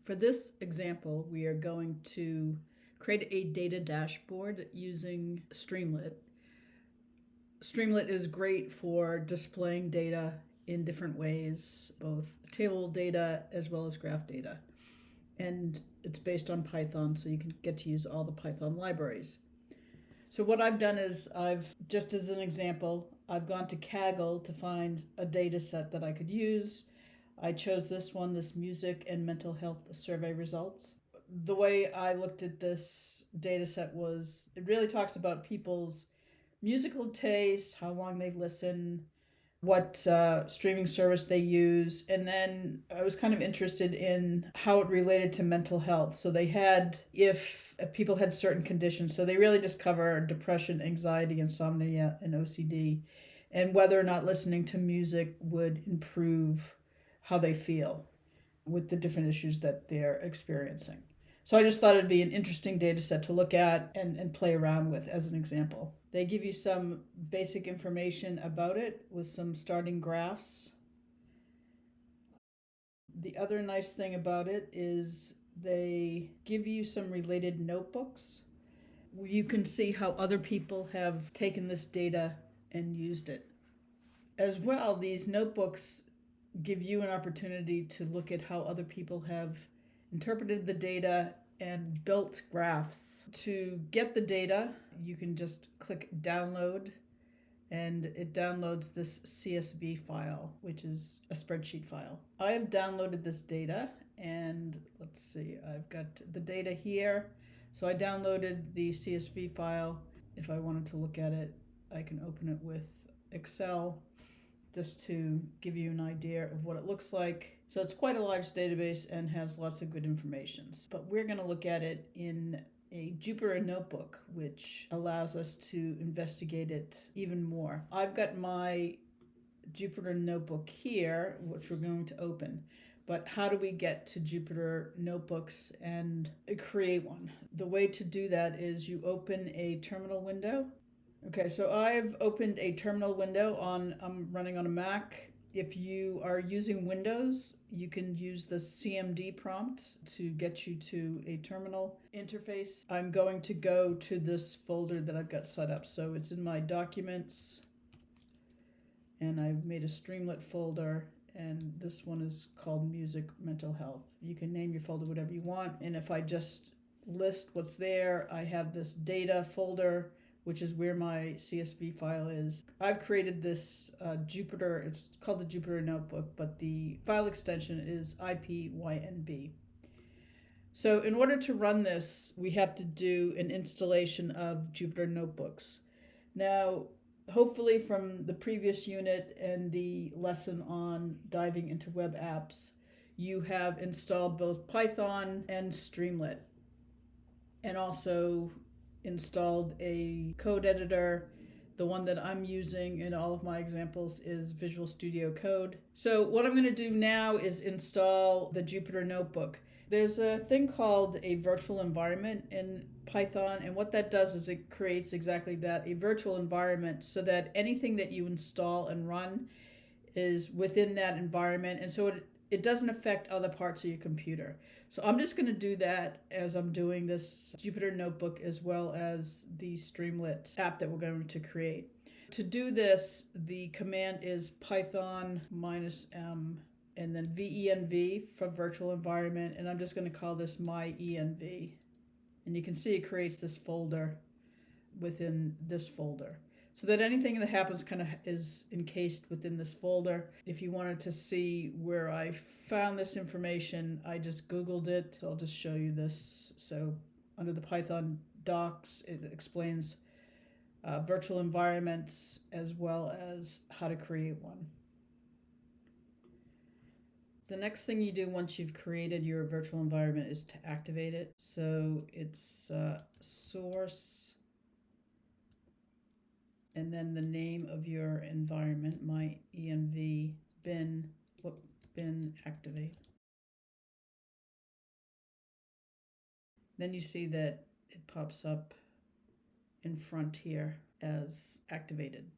For this example, we are going to create a data dashboard using Streamlit. Streamlit is great for displaying data in different ways, both table data as well as graph data. And it's based on Python, so you can get to use all the Python libraries. So what I've done is just as an example, I've gone to Kaggle to find a data set that I could use. I chose this one, this music and mental health survey results. The way I looked at this data set was, it really talks about people's musical tastes, how long they listen, what streaming service they use. And then I was kind of interested in how it related to mental health. So they had, if people had certain conditions, so they really just cover depression, anxiety, insomnia, and OCD, and whether or not listening to music would improve how they feel with the different issues that they're experiencing. So I just thought it'd be an interesting data set to look at and play around with as an example. They give you some basic information about it with some starting graphs. The other nice thing about it is they give you some related notebooks. You can see how other people have taken this data and used it. As well, these notebooks give you an opportunity to look at how other people have interpreted the data and built graphs. To get the data, you can just click download, and it downloads this CSV file, which is a spreadsheet file. I have downloaded this data, and let's see, I've got the data here. So I downloaded the CSV file. If I wanted to look at it, I can open it with Excel just to give you an idea of what it looks like. So it's quite a large database and has lots of good information. But we're going to look at it in a Jupyter notebook, which allows us to investigate it even more. I've got my Jupyter notebook here, which we're going to open. But how do we get to Jupyter notebooks and create one? The way to do that is you open a terminal window. Okay, so I've opened a terminal window I'm running on a Mac. If you are using Windows, you can use the CMD prompt to get you to a terminal interface. I'm going to go to this folder that I've got set up. So it's in my documents, and I've made a Streamlit folder, and this one is called Music Mental Health. You can name your folder whatever you want. And if I just list what's there, I have this data folder, which is where my CSV file is. I've created this Jupyter, it's called the Jupyter Notebook, but the file extension is IPYNB. So in order to run this, we have to do an installation of Jupyter Notebooks. Now, hopefully from the previous unit and the lesson on diving into web apps, you have installed both Python and Streamlit, and also installed a code editor. The one that I'm using in all of my examples is Visual Studio Code. So what I'm going to do now is install the Jupyter Notebook. There's a thing called a virtual environment in Python, and what that does is it creates exactly that, a virtual environment, so that anything that you install and run is within that environment, and so it doesn't affect other parts of your computer. So I'm just going to do that as I'm doing this Jupyter Notebook as well as the Streamlit app that we're going to create. To do this, the command is Python -m and then venv for virtual environment, and I'm just going to call this my env. And you can see it creates this folder within this folder, so that anything that happens kind of is encased within this folder. If you wanted to see where I found this information, I just Googled it. So I'll just show you this. So under the Python docs, it explains virtual environments as well as how to create one. The next thing you do once you've created your virtual environment is to activate it. So it's source, and then the name of your environment, my env bin activate. Then you see that it pops up in front here as activated.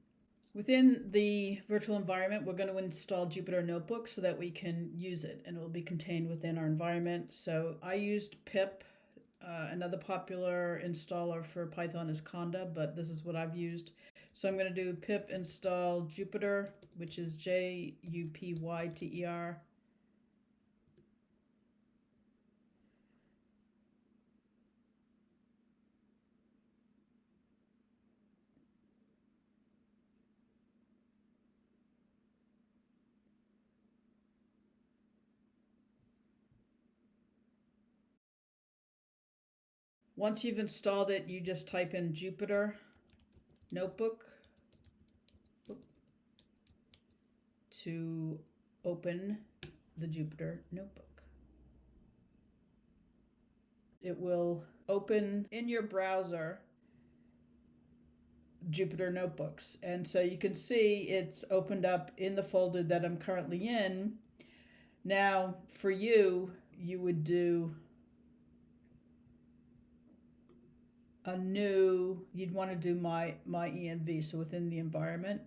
Within the virtual environment, we're going to install Jupyter Notebook so that we can use it, and it will be contained within our environment. So I used pip. Another popular installer for Python is Conda, but this is what I've used. So I'm going to do pip install Jupyter, which is Jupyter. Once you've installed it, you just type in Jupyter Notebook to open the Jupyter Notebook. It will open in your browser Jupyter Notebooks. And so you can see it's opened up in the folder that I'm currently in. Now, for you, you would do you'd want to do my env, so within the environment.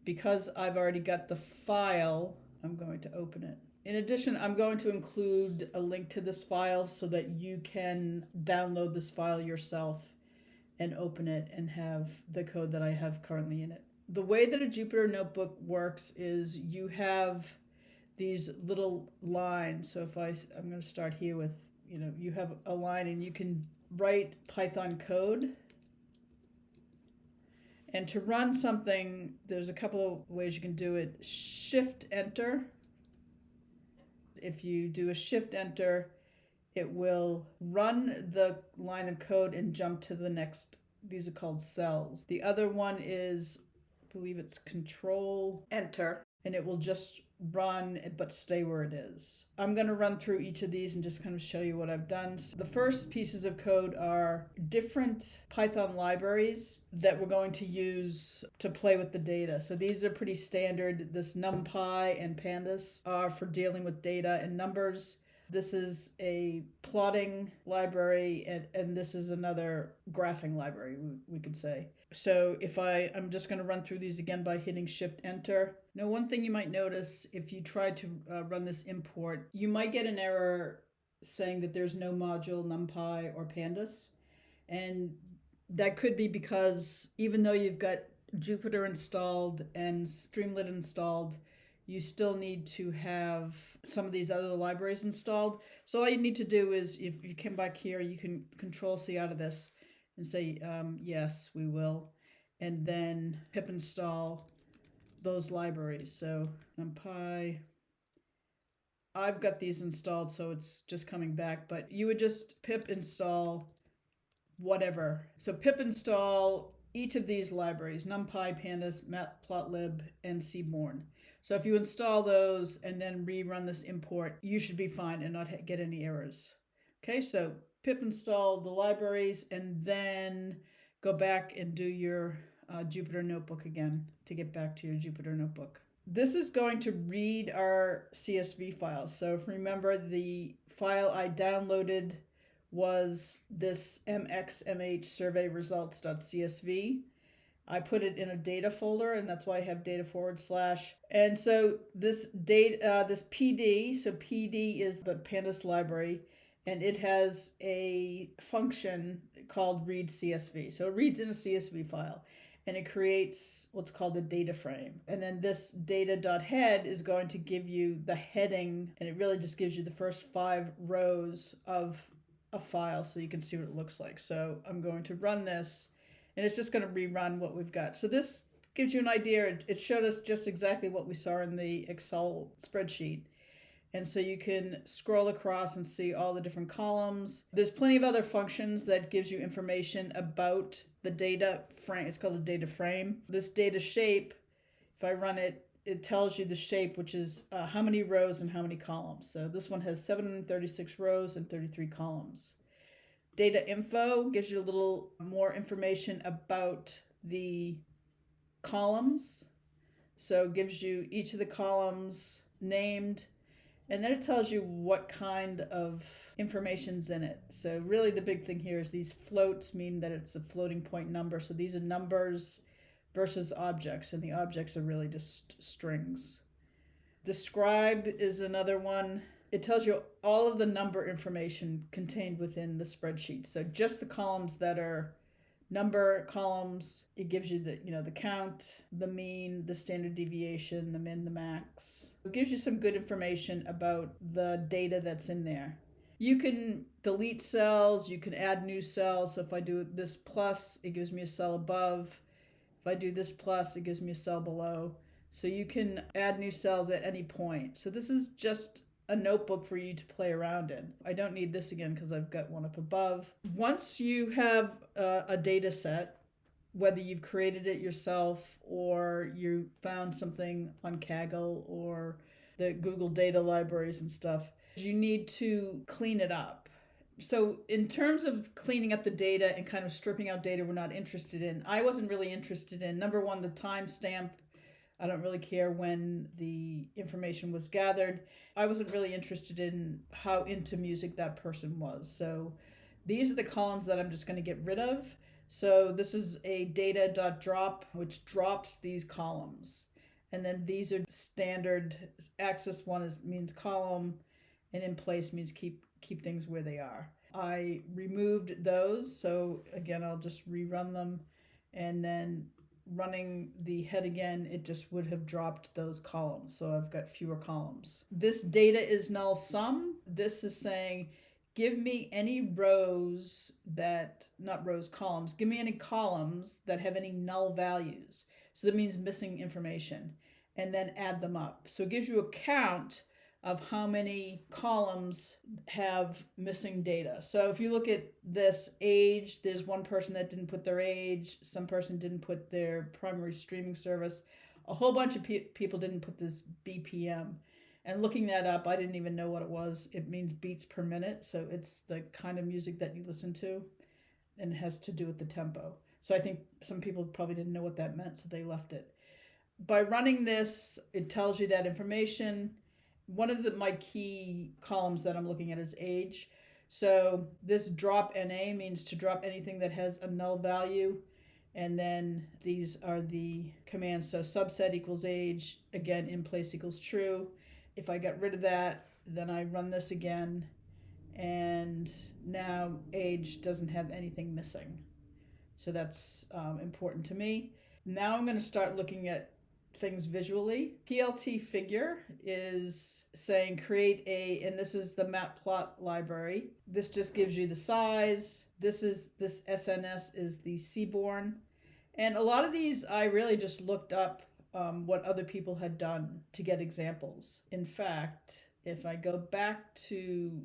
Because I've already got the file, I'm going to open it. In addition, I'm going to include a link to this file so that you can download this file yourself and open it and have the code that I have currently in it. The way that a Jupyter Notebook works is you have these little lines. So if I'm going to start here with, you have a line and you can write Python code. And to run something, there's a couple of ways you can do it. Shift Enter. If you do a Shift Enter, it will run the line of code and jump to the next. These are called cells. The other one is, I believe it's Control Enter, and it will just run but stay where it is. I'm going to run through each of these and just kind of show you what I've done. So the first pieces of code are different Python libraries that we're going to use to play with the data. So these are pretty standard. This NumPy and Pandas are for dealing with data and numbers. This is a plotting library, and this is another graphing library, we could say. So if I'm just going to run through these again by hitting Shift Enter. Now, one thing you might notice if you try to run this import, you might get an error saying that there's no module NumPy or Pandas. And that could be because even though you've got Jupyter installed and Streamlit installed, you still need to have some of these other libraries installed. So all you need to do is, if you come back here, you can Control-C out of this and say, yes, we will. And then pip install those libraries. So NumPy, I've got these installed, so it's just coming back. But you would just pip install whatever. So pip install each of these libraries, NumPy, Pandas, Matplotlib, and Seaborn. So if you install those and then rerun this import, you should be fine and not get any errors. Okay, so pip install the libraries and then go back and do your Jupyter Notebook again to get back to your Jupyter Notebook. This is going to read our CSV files. So if remember, the file I downloaded was this mxmh survey results.csv. I put it in a data folder, and that's why I have data /. And so this data, this PD, so PD is the Pandas library, and it has a function called read CSV. So it reads in a CSV file, and it creates what's called the data frame. And then this data.head is going to give you the heading, and it really just gives you the first 5 rows of a file so you can see what it looks like. So I'm going to run this, and it's just going to rerun what we've got. So this gives you an idea. It showed us just exactly what we saw in the Excel spreadsheet. And so you can scroll across and see all the different columns. There's plenty of other functions that gives you information about the data frame. It's called a data frame. This data shape, if I run it, it tells you the shape, which is how many rows and how many columns. So this one has 736 rows and 33 columns. Data info gives you a little more information about the columns. So it gives you each of the columns named, and then it tells you what kind of information's in it. So really the big thing here is these floats mean that it's a floating point number. So these are numbers versus objects, and the objects are really just strings. Describe is another one. It tells you all of the number information contained within the spreadsheet. So just the columns that are number columns. It gives you the count, the mean, the standard deviation, the min, the max. It gives you some good information about the data that's in there. You can delete cells, you can add new cells. So if I do this plus, it gives me a cell above. If I do this plus, it gives me a cell below. So you can add new cells at any point. So this is just a notebook for you to play around in. I don't need this again because I've got one up above. Once you have a data set, whether you've created it yourself or you found something on Kaggle or the Google data libraries and stuff, you need to clean it up. So in terms of cleaning up the data and kind of stripping out data we're not interested in, I wasn't really interested in, number one, the timestamp. I don't really care when the information was gathered. I wasn't really interested in how into music that person was. So these are the columns that I'm just going to get rid of. So this is a data.drop, which drops these columns. And then these are standard. Axis 1 means column, and in place means keep things where they are. I removed those. So again, I'll just rerun them, and then running the head again, it just would have dropped those columns. So I've got fewer columns. This data is null sum. This is saying, give me any rows columns. Give me any columns that have any null values. So that means missing information, and then add them up. So it gives you a count of how many columns have missing data. So if you look at this age, there's one person that didn't put their age, some person didn't put their primary streaming service, a whole bunch of people didn't put this BPM. And looking that up, I didn't even know what it was. It means beats per minute, so it's the kind of music that you listen to, and it has to do with the tempo. So I think some people probably didn't know what that meant, so they left it. By running this, it tells you that information. One of my key columns that I'm looking at is age. So this drop NA means to drop anything that has a null value. And then these are the commands. So subset equals age, again, in place equals true. If I get rid of that, then I run this again. And now age doesn't have anything missing. So that's important to me. Now I'm going to start looking at things visually. PLT figure is saying create and this is the matplot library. This just gives you the size. This SNS is the Seaborn. And a lot of these I really just looked up what other people had done to get examples. In fact, if I go back to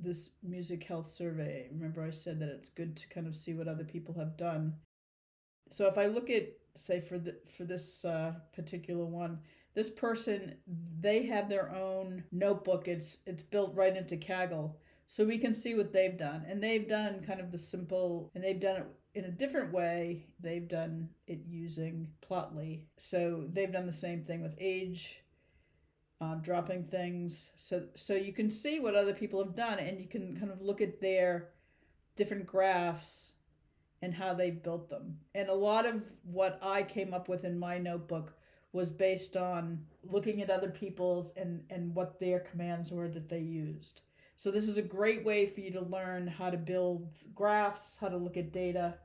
this music health survey, remember I said that it's good to kind of see what other people have done. So if I look at, say, for this particular one, this person, they have their own notebook. It's built right into Kaggle, so we can see what they've done. And they've done kind of the simple, and they've done it in a different way. They've done it using Plotly. So they've done the same thing with age, dropping things. So you can see what other people have done, and you can kind of look at their different graphs and how they built them. And a lot of what I came up with in my notebook was based on looking at other people's and what their commands were that they used. So this is a great way for you to learn how to build graphs, how to look at data.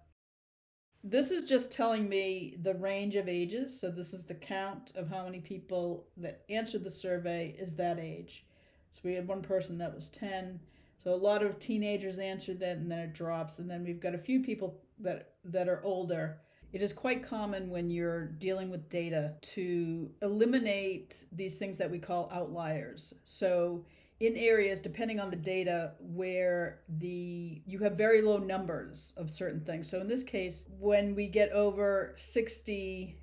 This is just telling me the range of ages. So this is the count of how many people that answered the survey is that age. So we had one person that was 10. So a lot of teenagers answered that, and then it drops. And then we've got a few people that are older. It is quite common when you're dealing with data to eliminate these things that we call outliers. So in areas, depending on the data, where you have very low numbers of certain things. So in this case, when we get over 60,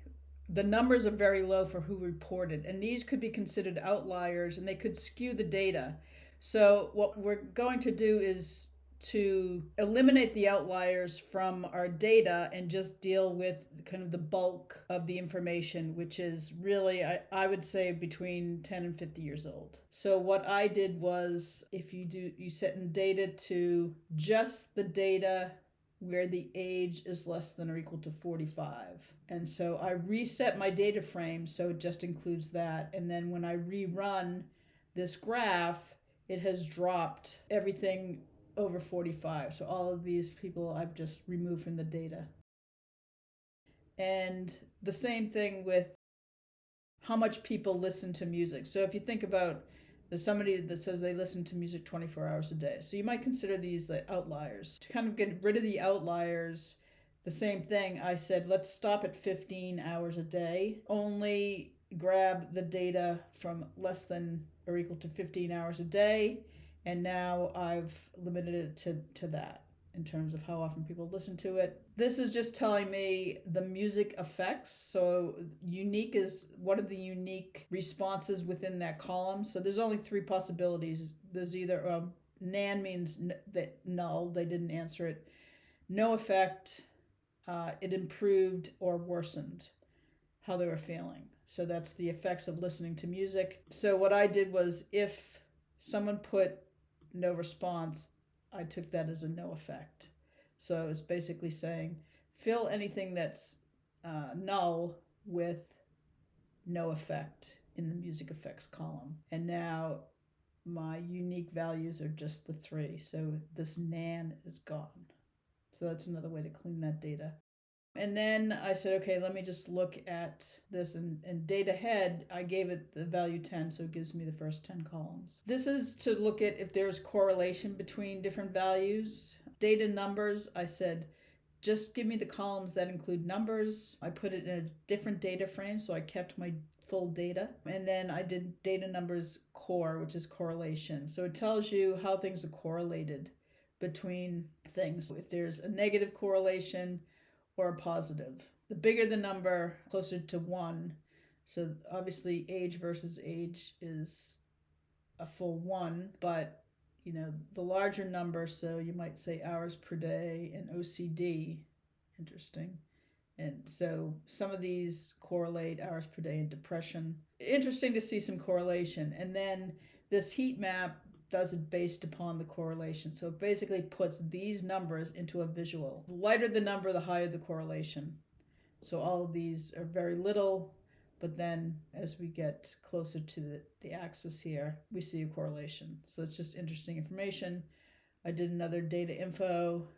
the numbers are very low for who reported. And these could be considered outliers, and they could skew the data. So what we're going to do is to eliminate the outliers from our data and just deal with kind of the bulk of the information, which is really, I would say, between 10 and 50 years old. So what I did was, if you set in data to just the data where the age is less than or equal to 45. And so I reset my data frame so it just includes that. And then when I rerun this graph, it has dropped everything over 45. So all of these people I've just removed from the data. And the same thing with how much people listen to music. So if you think about, there's somebody that says they listen to music 24 hours a day. So you might consider these the outliers. To kind of get rid of the outliers, the same thing, I said, let's stop at 15 hours a day. Only grab the data from less than or equal to 15 hours a day. And now I've limited it to that in terms of how often people listen to it. This is just telling me the music effects. So unique is what are the unique responses within that column. So there's only three possibilities. There's either nan means that null, they didn't answer it. No effect, it improved or worsened how they were feeling. So that's the effects of listening to music. So what I did was if someone put no response, I took that as a no effect. So it's basically saying fill anything that's null with no effect in the music effects column. And now my unique values are just the three. So this nan is gone. So that's another way to clean that data. And then I said, okay, let me just look at this. And data head, I gave it the value 10, so it gives me the first 10 columns. This is to look at if there's correlation between different values. Data numbers, I said, just give me the columns that include numbers. I put it in a different data frame, so I kept my full data. And then I did data numbers core, which is correlation. So it tells you how things are correlated between things. If there's a negative correlation, or a positive. The bigger the number, closer to 1. So obviously age versus age is a full 1, but the larger number, so you might say hours per day and OCD, interesting. And so some of these correlate hours per day and depression. Interesting to see some correlation. And then this heat map does it based upon the correlation. So it basically puts these numbers into a visual. The lighter the number, the higher the correlation. So all of these are very little, but then as we get closer to the axis here, we see a correlation. So it's just interesting information. I did another data info.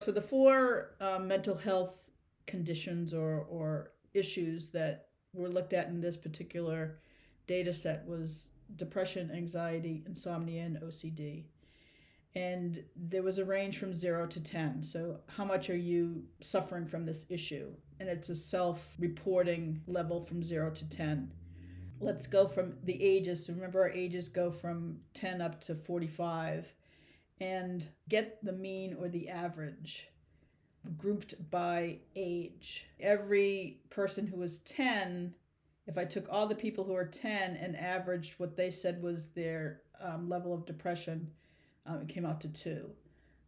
So the four mental health conditions or issues that were looked at in this particular data set was depression, anxiety, insomnia, and OCD. And there was a range from 0 to 10. So how much are you suffering from this issue? And it's a self-reporting level from 0 to 10. Let's go from the ages. So remember, our ages go from 10 up to 45. And get the mean or the average grouped by age. Every person who was 10, if I took all the people who are 10 and averaged what they said was their level of depression, it came out to 2.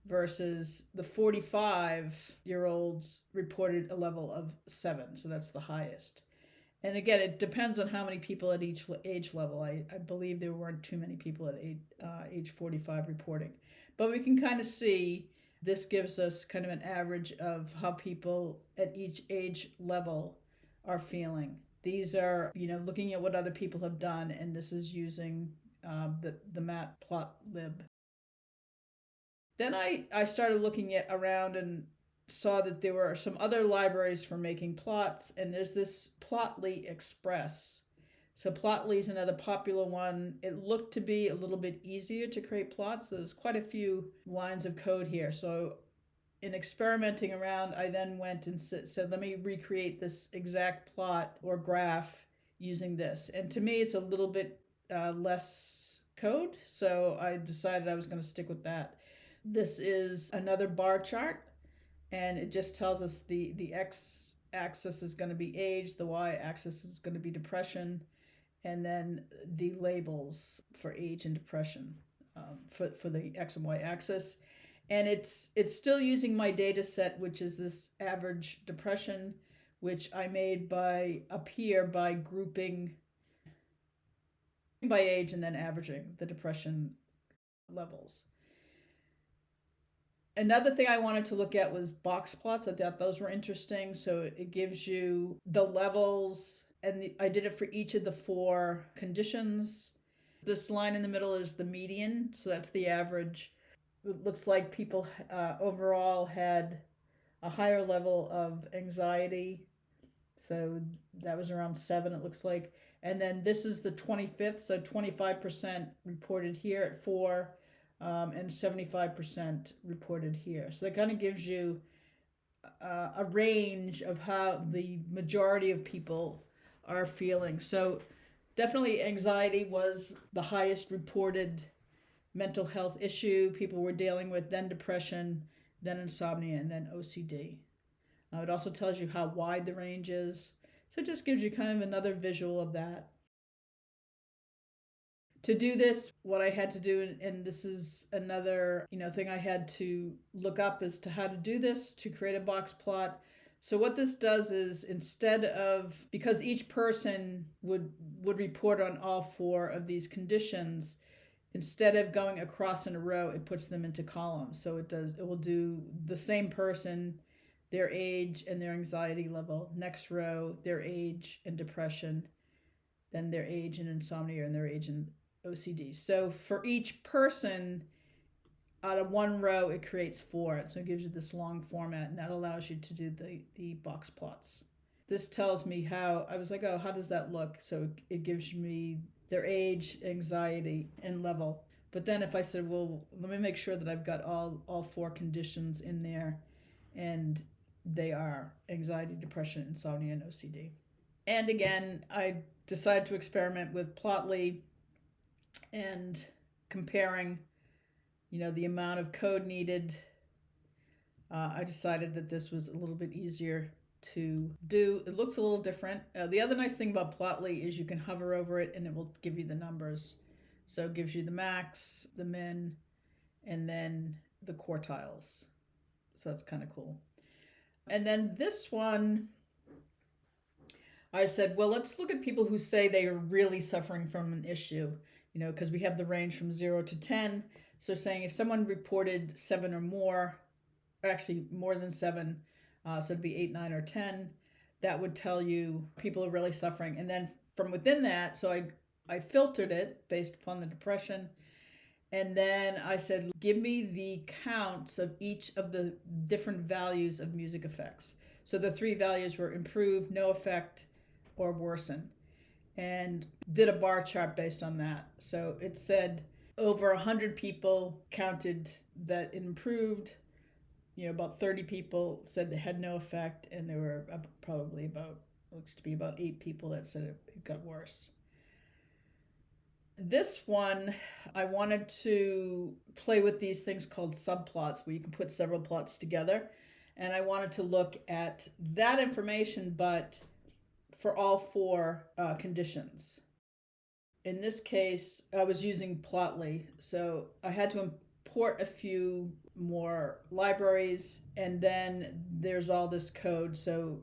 Versus the 45-year-olds reported a level of 7, so that's the highest. And again, it depends on how many people at each age level. I believe there weren't too many people at age 45 reporting. But we can kind of see this gives us kind of an average of how people at each age level are feeling. These are, looking at what other people have done, and this is using the matplotlib. Then I started looking around and saw that there were some other libraries for making plots, and there's this Plotly Express. So Plotly is another popular one. It looked to be a little bit easier to create plots. So there's quite a few lines of code here. So in experimenting around, I then went and said, let me recreate this exact plot or graph using this. And to me, it's a little bit less code. So I decided I was going to stick with that. This is another bar chart, and it just tells us the x-axis is going to be age, the y-axis is going to be depression, and then the labels for age and depression for the x and y axis. And it's still using my data set, which is this average depression, which I made up here by grouping by age and then averaging the depression levels. Another thing I wanted to look at was box plots. I thought those were interesting. So it gives you the levels, and I did it for each of the 4 conditions. This line in the middle is the median, so that's the average. It looks like people overall had a higher level of anxiety. So that was around 7, it looks like. And then this is the 25th, so 25% reported here at 4, and 75% reported here. So that kind of gives you a range of how the majority of people are feeling. So definitely anxiety was the highest reported mental health issue people were dealing with, then depression, then insomnia, and then OCD. It also tells you how wide the range is. So it just gives you kind of another visual of that. To do this, what I had to do, and this is another thing I had to look up as to how to do this to create a box plot. So what this does is, instead of, because each person would report on all 4 of these conditions, instead of going across in a row, it puts them into columns. So it will do the same person, their age and their anxiety level, next row, their age and depression, then their age and insomnia, and their age and OCD. So for each person, out of one row, it creates 4. So it gives you this long format, and that allows you to do the box plots. This tells me how, I was like, oh, how does that look? So it gives me their age, anxiety, and level. But then if I said, well, let me make sure that I've got all 4 conditions in there, and they are anxiety, depression, insomnia, and OCD. And again, I decided to experiment with Plotly and comparing, the amount of code needed. I decided that this was a little bit easier to do. It looks a little different. The other nice thing about Plotly is you can hover over it and it will give you the numbers. So it gives you the max, the min, and then the quartiles. So that's kind of cool. And then this one, I said, well, let's look at people who say they are really suffering from an issue, because we have the range from 0 to 10. So saying if someone reported 7 or more, or actually more than 7, so it'd be 8, 9, or 10, that would tell you people are really suffering. And then from within that, so I filtered it based upon the depression. And then I said, give me the counts of each of the different values of music effects. So the 3 values were improve, no effect, or worsen. And did a bar chart based on that. So it said over 100 people counted that it improved. About 30 people said it had no effect, and there were probably looks to be about 8 people that said it got worse. This one, I wanted to play with these things called subplots, where you can put several plots together. And I wanted to look at that information, but for all 4 conditions. In this case, I was using Plotly, so I had to import a few more libraries, and then there's all this code. So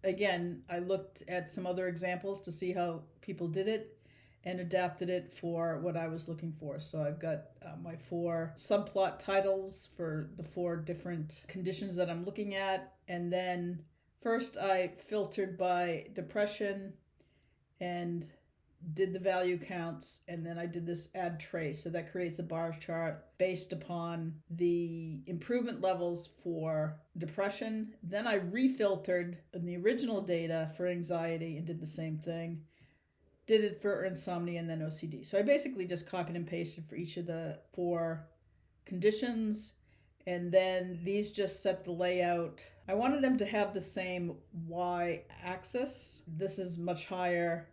again, I looked at some other examples to see how people did it and adapted it for what I was looking for. So I've got my 4 subplot titles for the 4 different conditions that I'm looking at. And then first I filtered by depression and did the value counts, and then I did this add trace. So that creates a bar chart based upon the improvement levels for depression. Then I refiltered the original data for anxiety and did the same thing. Did it for insomnia and then OCD. So I basically just copied and pasted for each of the 4 conditions. And then these just set the layout. I wanted them to have the same y-axis. This is much higher.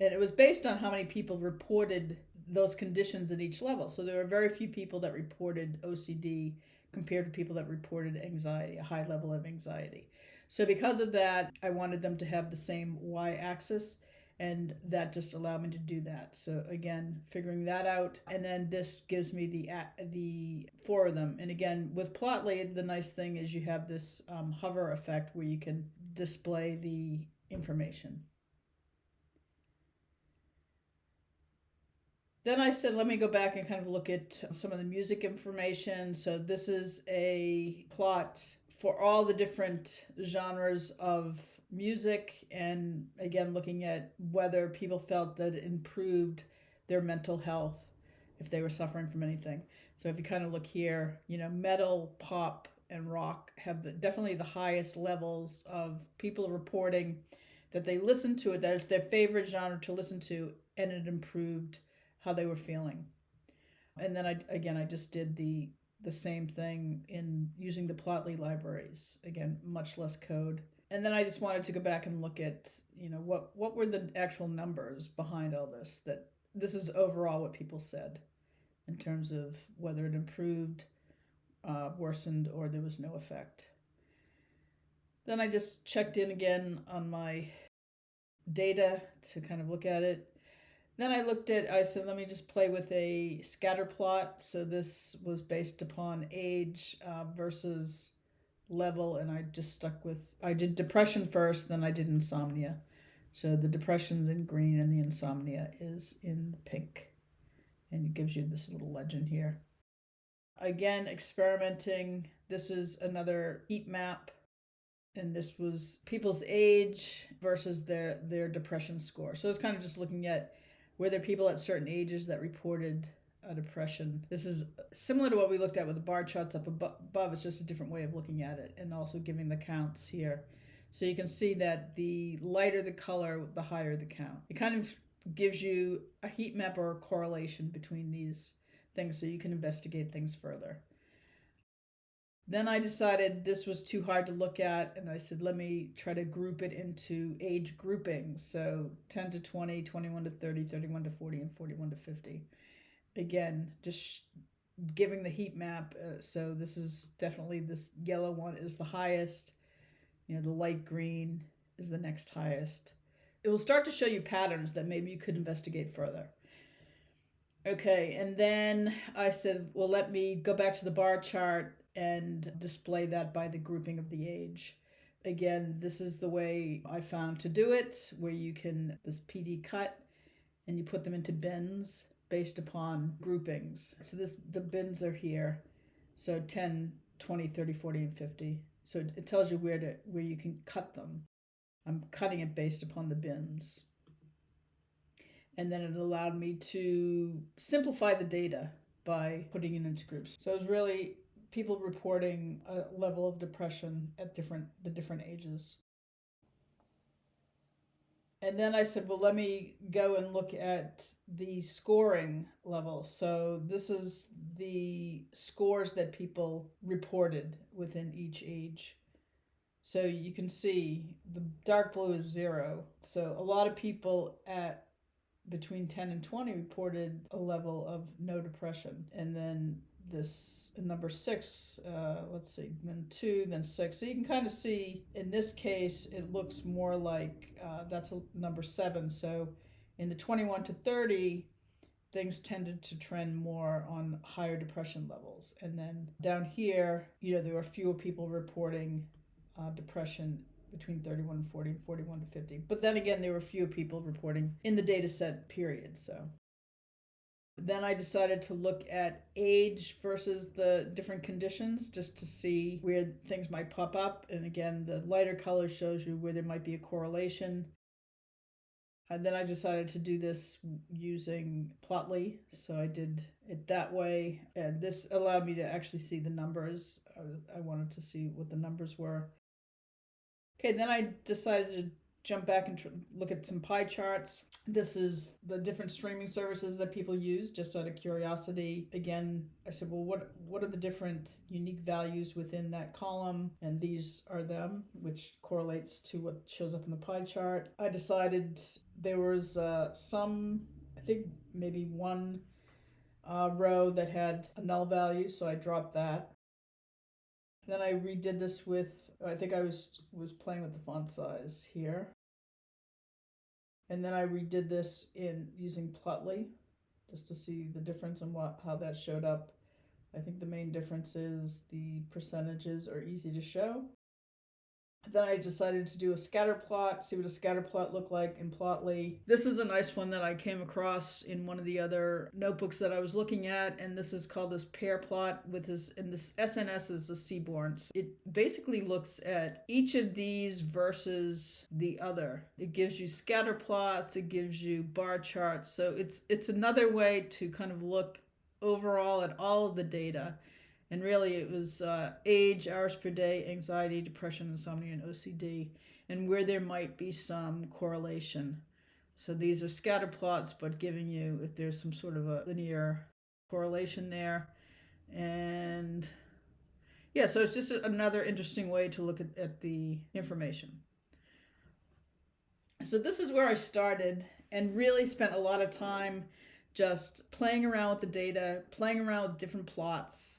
And it was based on how many people reported those conditions at each level. So there were very few people that reported OCD compared to people that reported anxiety, a high level of anxiety. So because of that, I wanted them to have the same y-axis. And that just allowed me to do that. So again, figuring that out. And then this gives me the 4 of them. And again, with Plotly, the nice thing is you have this hover effect where you can display the information. Then I said, let me go back and kind of look at some of the music information. So this is a plot for all the different genres of music, and again, looking at whether people felt that it improved their mental health if they were suffering from anything. So if you kind of look here, metal, pop, and rock have definitely the highest levels of people reporting that they listened to it, that it's their favorite genre to listen to, and it improved how they were feeling. And then I just did the same thing in using the Plotly libraries. Again, much less code. And then I just wanted to go back and look at, what were the actual numbers behind all this, that this is overall what people said in terms of whether it improved, worsened, or there was no effect. Then I just checked in again on my data to kind of look at it. Then I said, let me just play with a scatter plot. So this was based upon age versus level, and I did depression first, then I did insomnia. So the depression's in green and the insomnia is in pink. And it gives you this little legend here. Again, experimenting. This is another heat map, and this was people's age versus their depression score. So it's kind of just looking at were there people at certain ages that reported a depression. This is similar to what we looked at with the bar charts up above. It's just a different way of looking at it, and also giving the counts here. So you can see that the lighter the color, the higher the count. It kind of gives you a heat map or a correlation between these things, so you can investigate things further. Then I decided this was too hard to look at, and I said, let me try to group it into age groupings. So 10 to 20, 21 to 30, 31 to 40, and 41 to 50. Again, just giving the heat map. So this is definitely, this yellow one is the highest. The light green is the next highest. It will start to show you patterns that maybe you could investigate further. Okay, and then I said, well, let me go back to the bar chart and display that by the grouping of the age. Again, this is the way I found to do it, where you can, this PD cut, and you put them into bins based upon groupings. So the bins are here. So 10, 20, 30, 40, and 50. So it tells you where you can cut them. I'm cutting it based upon the bins. And then it allowed me to simplify the data by putting it into groups. So it was really people reporting a level of depression at the different ages. And then I said, well, let me go and look at the scoring level. So this is the scores that people reported within each age. So you can see the dark blue is 0. So a lot of people at between 10 and 20 reported a level of no depression. And then this number 6, let's see, then 2, then 6. So you can kind of see in this case, it looks more like that's a number 7. So in the 21 to 30, things tended to trend more on higher depression levels. And then down here, there were fewer people reporting depression between 31 and 40 and 41 to 50. But then again, there were fewer people reporting in the Dataset period. So then I decided to look at age versus the different conditions, just to see where things might pop up. And again, the lighter color shows you where there might be a correlation. And then I decided to do this using Plotly. So I did it that way. And this allowed me to actually see the numbers. I wanted to see what the numbers were. Okay, then I decided to jump back and look at some pie charts. This is the different streaming services that people use, just out of curiosity. Again, I said, well, what are the different unique values within that column? And these are them, which correlates to what shows up in the pie chart. I decided there was some, I think maybe one row that had a null value, so I dropped that. Then I redid this with, I think I was playing with the font size here. And then I redid this in using Plotly, just to see the difference and how that showed up. I think the main difference is the percentages are easy to show. Then I decided to do a scatter plot, see what a scatter plot looked like in Plotly. This is a nice one that I came across in one of the other notebooks that I was looking at, and this is called this pair plot with this, and this SNS is the Seaborns. It basically looks at each of these versus the other. It gives you scatter plots, it gives you bar charts, so it's another way to kind of look overall at all of the data. And really, it was age, hours per day, anxiety, depression, insomnia, and OCD, and where there might be some correlation. So these are scatter plots, but giving you if there's some sort of a linear correlation there. And yeah, so it's just another interesting way to look at the information. So this is where I started and really spent a lot of time just playing around with the data, playing around with different plots,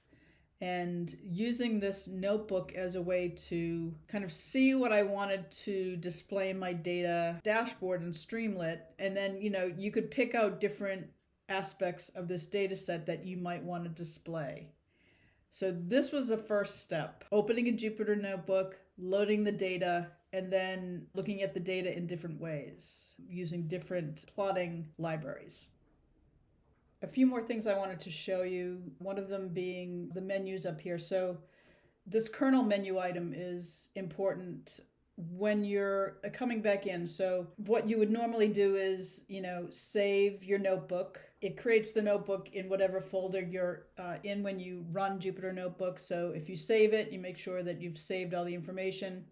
and using this notebook as a way to kind of see what I wanted to display in my data dashboard in Streamlit. And then, you could pick out different aspects of this data set that you might want to display. So this was the first step, opening a Jupyter notebook, loading the data, and then looking at the data in different ways, using different plotting libraries. A few more things I wanted to show you, one of them being the menus up here. So this kernel menu item is important when you're coming back in. So what you would normally do is, save your notebook. It creates the notebook in whatever folder you're in when you run Jupyter Notebook. So if you save it, you make sure that you've saved all the information.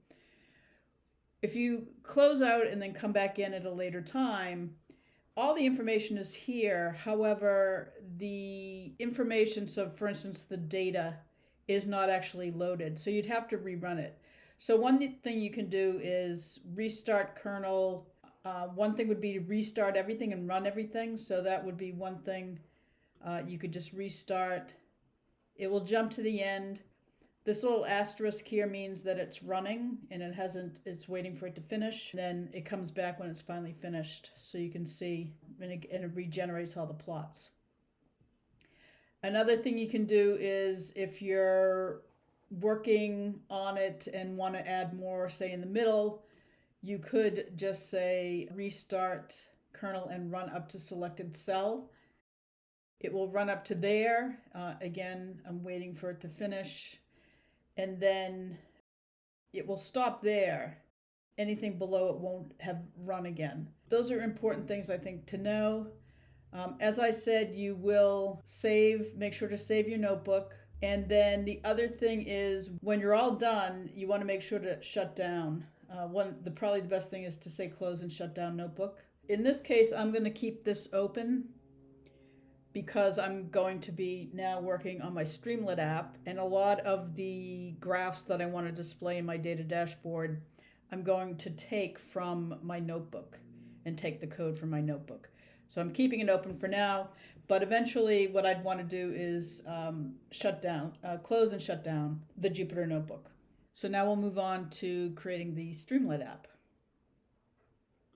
If you close out and then come back in at a later time, all the information is here. However, the information, so for instance, the data is not actually loaded. So you'd have to rerun it. So one thing you can do is restart kernel. One thing would be to restart everything and run everything. So that would be one thing. You could just restart. It will jump to the end. This little asterisk here means that it's running and it's waiting for it to finish. Then it comes back when it's finally finished. So you can see, and it regenerates all the plots. Another thing you can do is if you're working on it and want to add more, say in the middle, you could just say restart kernel and run up to selected cell. It will run up to there. Again, I'm waiting for it to finish. And then it will stop there. Anything below it won't have run again. Those are important things, I think, to know. As I said, you will make sure to save your notebook. And then the other thing is when you're all done, you want to make sure to shut down. Probably the best thing is to say close and shut down notebook. In this case, I'm going to keep this open because I'm going to be now working on my Streamlit app, and a lot of the graphs that I want to display in my data dashboard, I'm going to take from my notebook and take the code from my notebook. So I'm keeping it open for now, but eventually what I'd want to do is close and shut down the Jupyter notebook. So now we'll move on to creating the Streamlit app.